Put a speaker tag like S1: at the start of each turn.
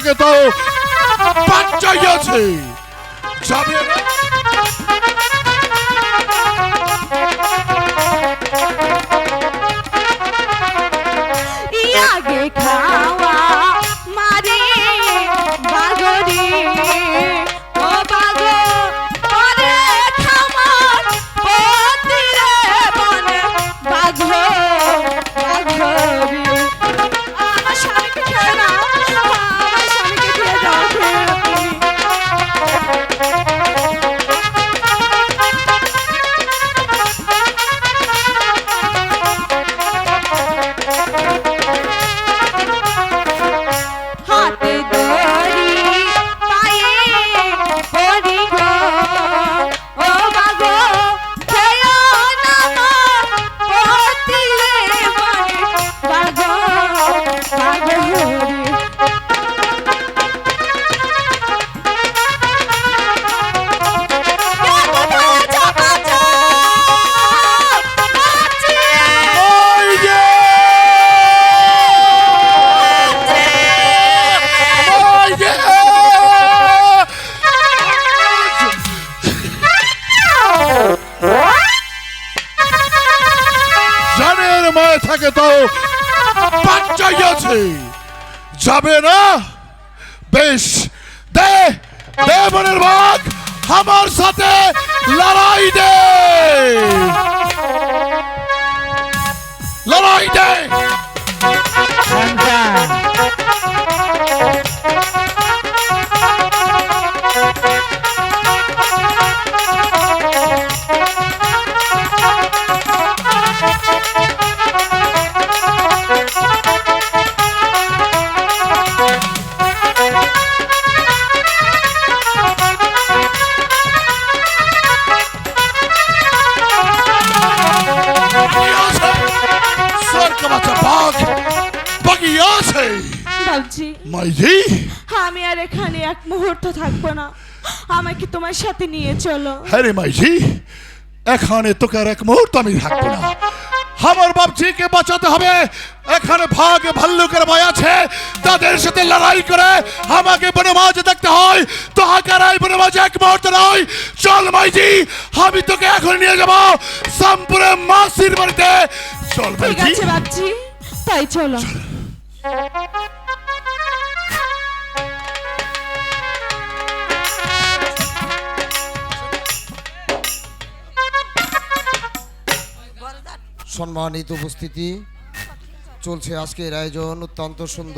S1: থাকে তো বাচ্চাই আছে যাবে না
S2: আগে খাওয়া মারে বাগরে ও বাগো ওরে খামার পতিরে বনে বাঘো বাঘরে আমার স্বামীকে খেয়ে না আমার স্বামীকে খেয়ে দাও হাতে দড়ি পায়ে হরি গো ও বাগো খেয়ো না মোর পতিরে বনে বাঘো বাঘরে
S1: ওই যে ওই যে জানের মায় থাকে তো বাচ্চাই আছে যাবে না বেশ দে দে মনের ভাগ আমার সাথে লড়াই দে লড়াই দে স্বর্গ বাচ্চা বাঘ বাকি আছে
S2: ভাবছি
S1: মাইজি
S2: আমি আর এখানে এক মুহূর্ত থাকবো না আমাকে তোমার সাথে নিয়ে চলো
S1: হ্যাঁ রে মাইজি এখানে তোকে আর এক মুহূর্ত আমি থাকবো না আমার বাপজিকে বাঁচাতে হবে এখানে ভাগ ভাল্লুকের ভয় আছে তাদের সাথে লড়াই করে আমাকে বনমাঝে দেখতে হয় তো হাকারাই বনমাঝে এক মুহূর্ত নয় চল মাইজি আমি তোকে এখন নিয়ে যাবো সামপুরে মাসির বাড়িতে চল
S2: ঠিক
S1: মাইজি
S2: আছে ভাবছি তাই চলো
S3: সম্মানিত উপস্থিতি চলছে আজকের আয়োজন অত্যন্ত সুন্দর।